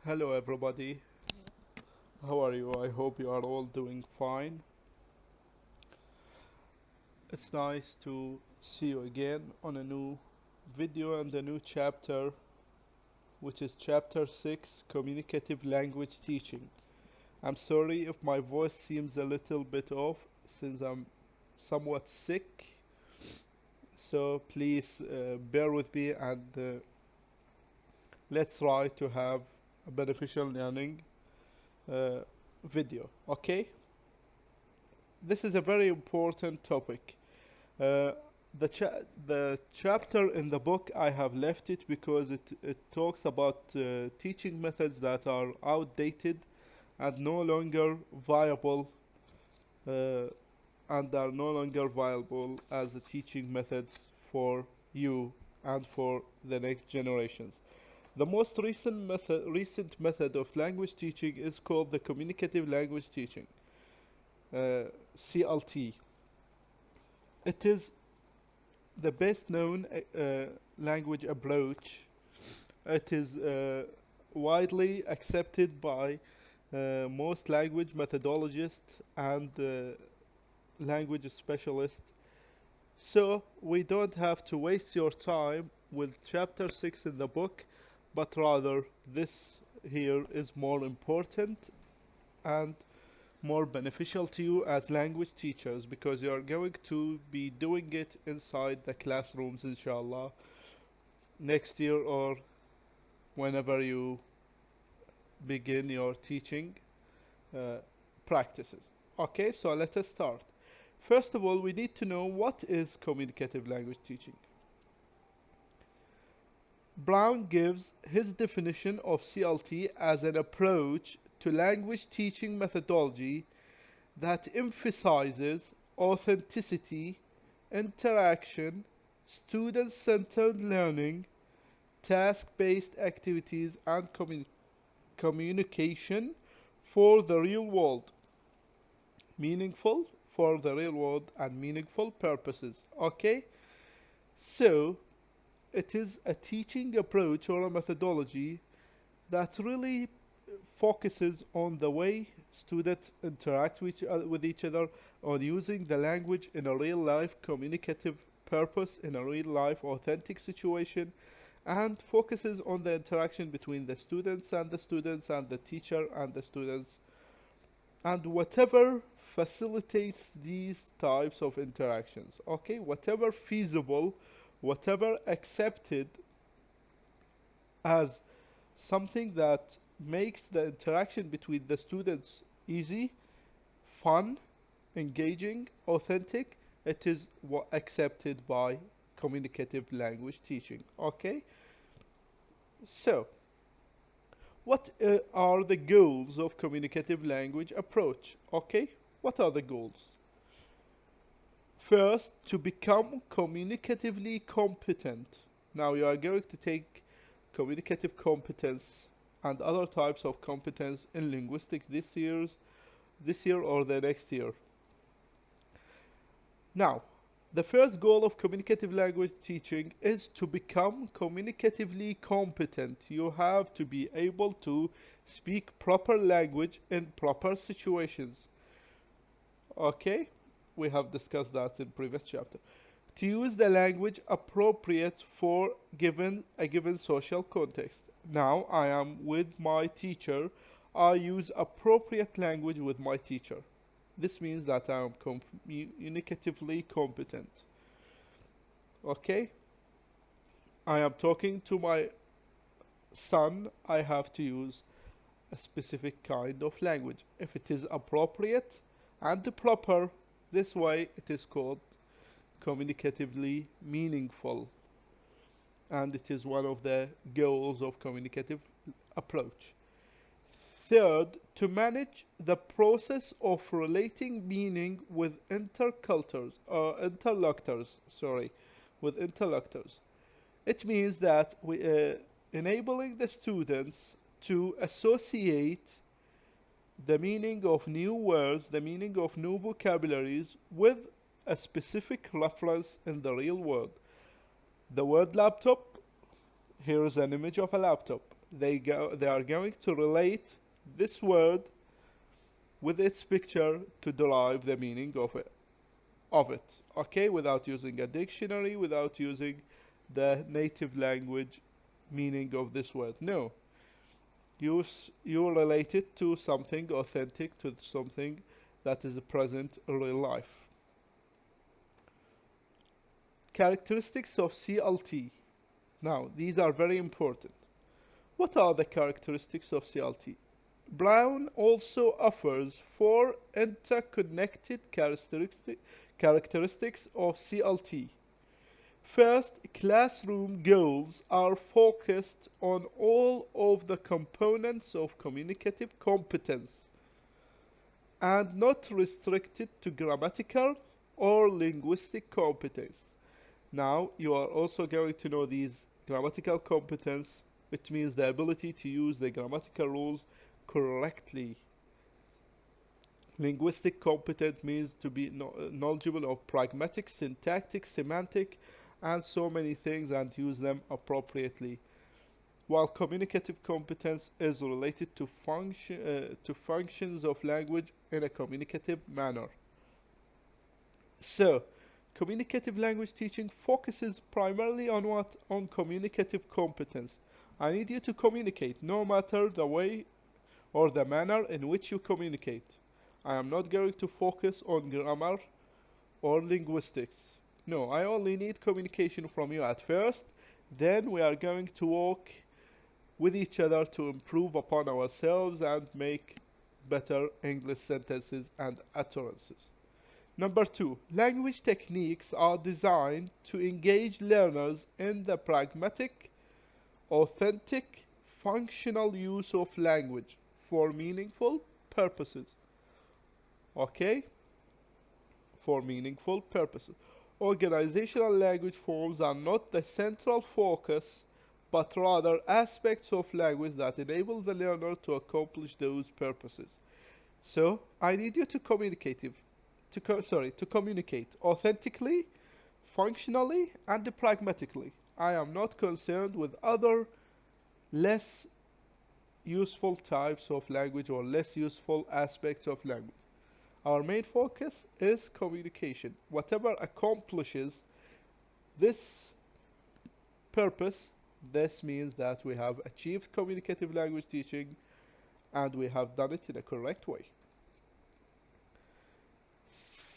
Hello, everybody. How are you? I hope you are all doing fine. It's nice to see you again on a new video and a new chapter, which is chapter 6 Communicative Language Teaching. I'm sorry if my voice seems a little bit off since I'm somewhat sick, so please bear with me and let's try to have a beneficial learning uh, video, okay? This is a very important topic. Uh, the chapter in the book I have left it because it talks about teaching methods that are outdated and no longer viable uh, and are no longer viable as a teaching methods for you and for the next generations. The most recent method of language teaching is called the communicative language teaching, CLT. It is the best known language approach. It is widely accepted by most language methodologists and language specialists. So we don't have to waste your time with chapter 6 in the book, but rather this here is more important and more beneficial to you as language teachers because you are going to be doing it inside the classrooms, inshallah, next year or whenever you begin your teaching uh, practices. Okay, so let us start. First of all, we need to know what is communicative language teaching. Brown gives his definition of CLT as an approach to language teaching methodology that emphasizes authenticity, interaction, student centered learning, task based activities, and communication for the real world. Meaningful for the real world and meaningful purposes. Okay? So, it is a teaching approach or a methodology that really focuses on the way students interact with each other, on using the language in a real life communicative purpose, in a real life authentic situation, and focuses on the interaction between the students and the students and the teacher and the students, and whatever facilitates these types of interactions. Okay, whatever feasible, whatever accepted as something that makes the interaction between the students easy, fun, engaging, authentic, it is accepted by communicative language teaching. Okay? So, what are the goals of communicative language approach? Okay? What are the goals? First, to become communicatively competent. Now, you are going to take communicative competence and other types of competence in linguistics this year or the next year. Now, the first goal of communicative language teaching is to become communicatively competent. You have to be able to speak proper language in proper situations. Okay? We have discussed that in previous chapter. To use the language appropriate for a given social context. Now I am with my teacher. I use appropriate language with my teacher. This means that I am communicatively competent. Okay? I am talking to my son. I have to use a specific kind of language. If it is appropriate and proper, this way it is called communicatively meaningful, and it is one of the goals of communicative approach. Third, to manage the process of relating meaning with with interlocutors. It means that we enabling the students to associate the meaning of new words, the meaning of new vocabularies with a specific reference in the real world. The word laptop, here is an image of a laptop. they are going to relate this word with its picture to derive the meaning of it, okay, without using a dictionary, without using the native language meaning of this word. No, you relate it to something authentic, to something that is present in real life. Characteristics of CLT. Now, these are very important. What are the characteristics of CLT? Brown also offers four interconnected characteristics of CLT. First, classroom goals are focused on all of the components of communicative competence and not restricted to grammatical or linguistic competence. Now, you are also going to know these grammatical competence, which means the ability to use the grammatical rules correctly. Linguistic competent means to be knowledgeable of pragmatic, syntactic, semantic, and so many things, and use them appropriately. While communicative competence is related to functions of language in a communicative manner. So, communicative language teaching focuses primarily on what? On communicative competence. I need you to communicate, no matter the way or the manner in which you communicate. I am not going to focus on grammar or linguistics. No, I only need communication from you at first. Then we are going to work with each other to improve upon ourselves and make better English sentences and utterances. Number 2, language techniques are designed to engage learners in the pragmatic, authentic, functional use of language for meaningful purposes. Okay? For meaningful purposes. Organizational language forms are not the central focus, but rather aspects of language that enable the learner to accomplish those purposes. So, I need you to communicate authentically, functionally, and pragmatically. I am not concerned with other less useful types of language or less useful aspects of language. Our main focus is communication. Whatever accomplishes this purpose, this means that we have achieved communicative language teaching and we have done it in a correct way.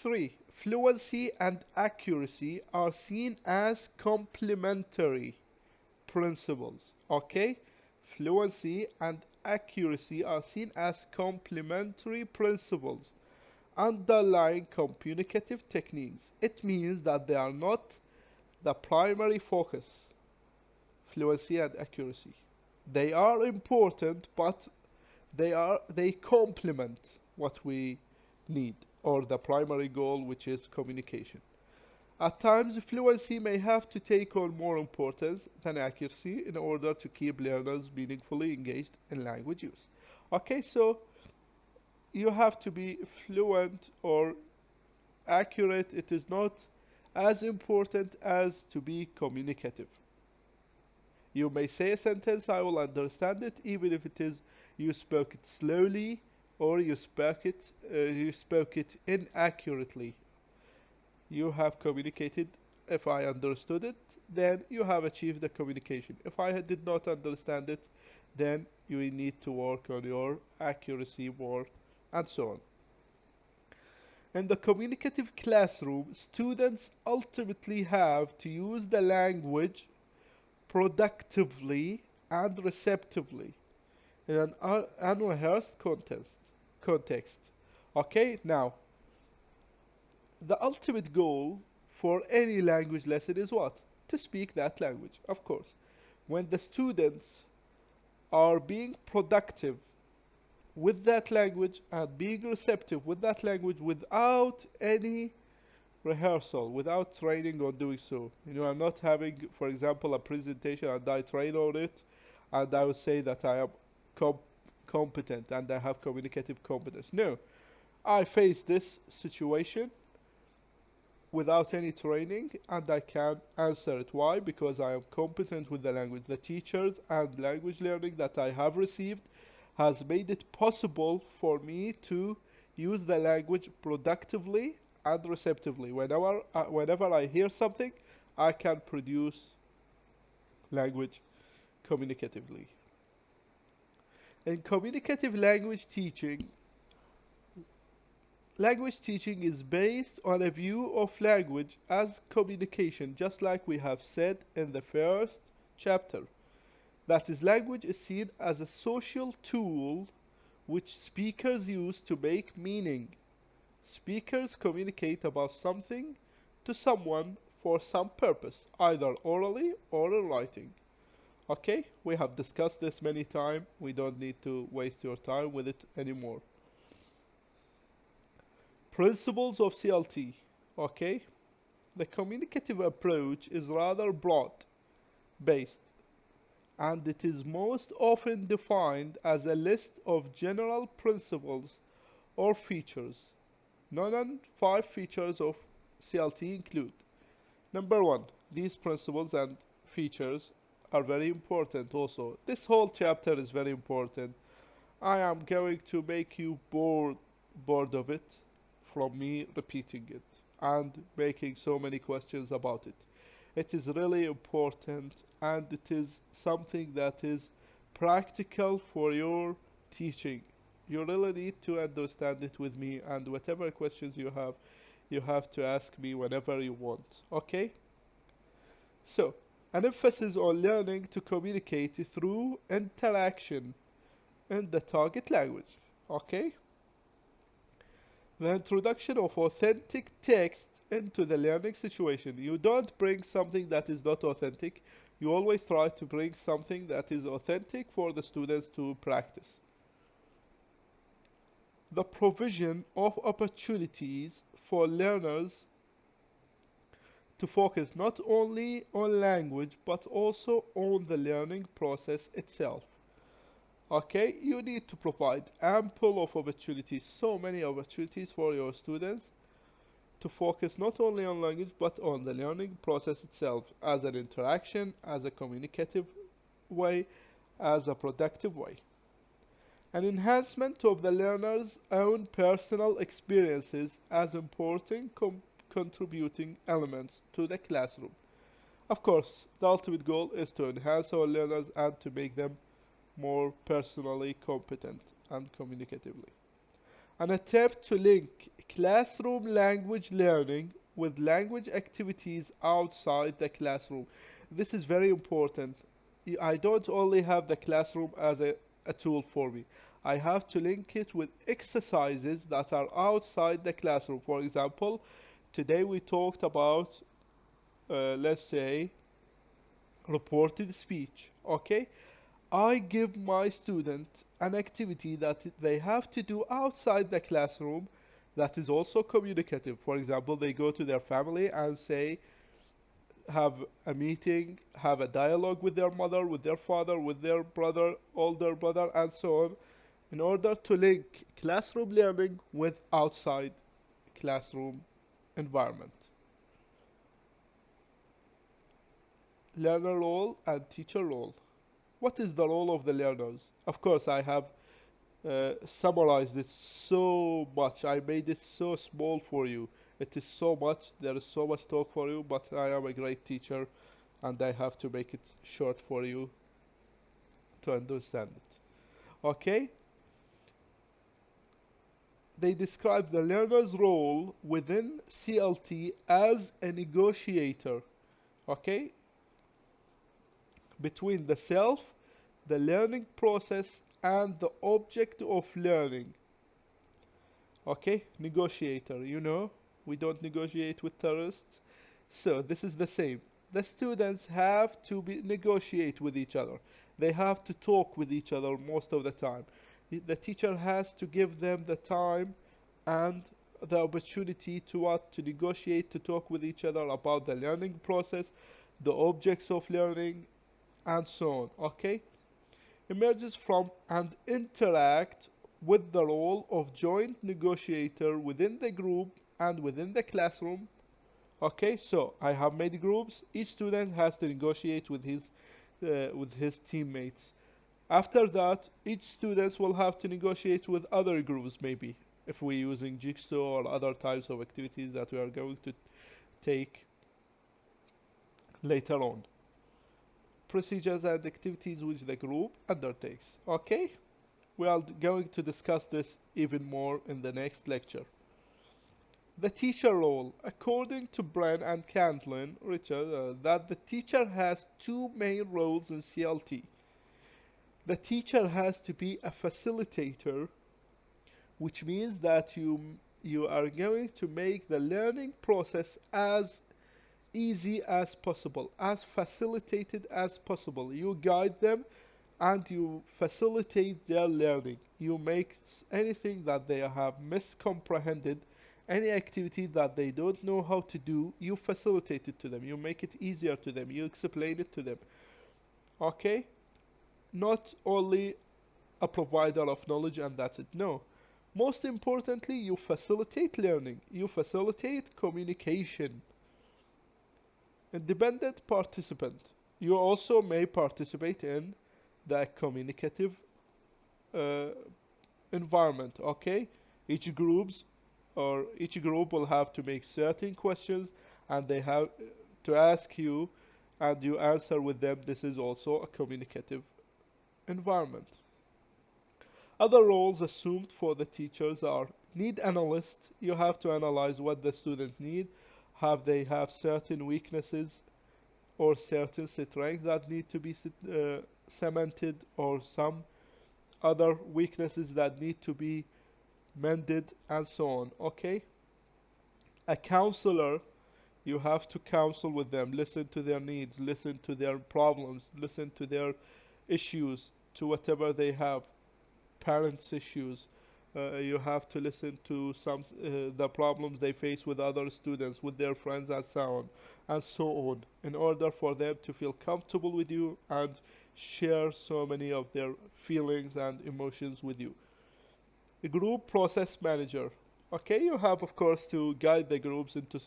3. Fluency and accuracy are seen as complementary principles. Okay? Fluency and accuracy are seen as complementary principles underlying communicative techniques. It means that they are not the primary focus. Fluency and accuracy. They are important, but they complement what we need, or the primary goal, which is communication. At times, fluency may have to take on more importance than accuracy in order to keep learners meaningfully engaged in language use. Okay, so you have to be fluent or accurate. It is not as important as to be communicative. You may say a sentence, I will understand it, even if it is you spoke it slowly or you spoke it inaccurately. You have communicated. If I understood it, then you have achieved the communication. If I did not understand it, then you need to work on your accuracy more, and so on. In the communicative classroom, students ultimately have to use the language productively and receptively in an unrehearsed context. Okay, now, the ultimate goal for any language lesson is what? To speak that language, of course. When the students are being productive with that language and being receptive with that language without any rehearsal, without training on doing so. I'm not having, for example, a presentation and I train on it and I would say that I am competent and I have communicative competence. No, I face this situation without any training, and I can answer it. Why? Because I am competent with the language. The teachers and language learning that I have received has made it possible for me to use the language productively and receptively. Whenever I hear something, I can produce language communicatively. In communicative language teaching is based on a view of language as communication, just like we have said in the first chapter. That is, language is seen as a social tool which speakers use to make meaning. Speakers communicate about something to someone for some purpose, either orally or in writing. Okay, we have discussed this many times. We don't need to waste your time with it anymore. Principles of CLT. Okay, the communicative approach is rather broad based, and it is most often defined as a list of general principles or features. None 5 features of CLT include: number 1, these principles and features are very important also. This whole chapter is very important. I am going to make you bored of it from me repeating it and making so many questions about it. It is really important, and it is something that is practical for your teaching. You really need to understand it with me, and whatever questions you have to ask me whenever you want. Okay? So, an emphasis on learning to communicate through interaction in the target language. Okay? The introduction of authentic text into the learning situation. You don't bring something that is not authentic. You always try to bring something that is authentic for the students to practice. The provision of opportunities for learners to focus not only on language but also on the learning process itself. Okay, you need to provide ample of opportunities, so many opportunities for your students to focus not only on language but on the learning process itself, as an interaction, as a communicative way, as a productive way. An enhancement of the learner's own personal experiences as important contributing elements to the classroom. Of course, the ultimate goal is to enhance our learners and to make them more personally competent and communicatively. An attempt to link classroom language learning with language activities outside the classroom. This is very important. I don't only have the classroom as a tool for me. I have to link it with exercises that are outside the classroom. For example, today we talked about, let's say, reported speech. Okay? I give my students an activity that they have to do outside the classroom that is also communicative. For example, they go to their family and say, have a meeting, have a dialogue with their mother, with their father, with their brother, older brother, and so on, in order to link classroom learning with outside classroom environment. Learner role and teacher role. What is the role of the learners? Of course, I have summarized it so much. I made it so small for you. It is so much. There is so much talk for you, but I am a great teacher, and I have to make it short for you to understand it. Okay? They describe the learner's role within CLT as a negotiator. Okay? Between the self, the learning process, and the object of learning. Okay, negotiator, we don't negotiate with terrorists. So this is the same. The students have to negotiate with each other. They have to talk with each other most of the time. The teacher has to give them the time and the opportunity to negotiate, to talk with each other about the learning process, the objects of learning, and so on. Okay? Emerges from and interact with the role of joint negotiator within the group and within the classroom. Okay, so I have made groups. Each student has to negotiate with his teammates. After that, each student will have to negotiate with other groups, maybe, if we're using jigsaw or other types of activities that we are going to take later on. Procedures and activities which the group undertakes. Okay? We are going to discuss this even more in the next lecture. The teacher role. According to Bren and Cantlin, Richard, that the teacher has two main roles in CLT. The teacher has to be a facilitator, which means that you are going to make the learning process as easy as possible, as facilitated as possible. You guide them and you facilitate their learning. You make anything that they have miscomprehended, any activity that they don't know how to do, you facilitate it to them. You make it easier to them. You explain it to them. Okay? Not only a provider of knowledge and that's it. No. Most importantly, you facilitate learning. You facilitate communication. Independent participant. You also may participate in the communicative environment. Okay? Each group will have to make certain questions and they have to ask you and you answer with them. This is also a communicative environment. Other roles assumed for the teachers are need analyst. You have to analyze what the student need. They have certain weaknesses or certain strengths that need to be cemented, or some other weaknesses that need to be mended, and so on. Okay? A counselor, you have to counsel with them, listen to their needs, listen to their problems, listen to their issues, to whatever they have, parents' issues. You have to listen to the problems they face with other students, with their friends, and so on, in order for them to feel comfortable with you and share so many of their feelings and emotions with you. A group process manager. Okay, you have of course to guide the groups into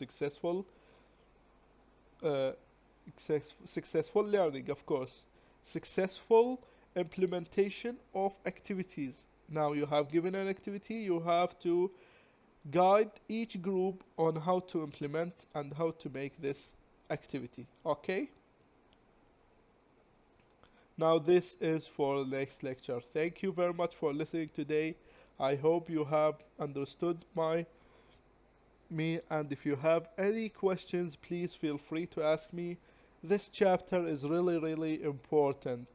uh, successful learning, of course, successful implementation of activities. Now you have given an activity, you have to guide each group on how to implement and how to make this activity. Okay? Now this is for the next lecture. Thank you very much for listening today. I hope you have understood me, and if you have any questions, please feel free to ask me. This chapter is really, really important.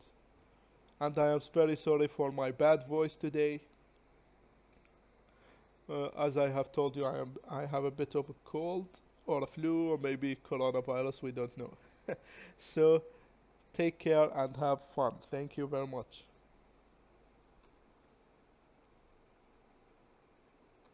And I am very sorry for my bad voice today. As I have told you, I have a bit of a cold or a flu or maybe coronavirus, we don't know. So take care and have fun. Thank you very much.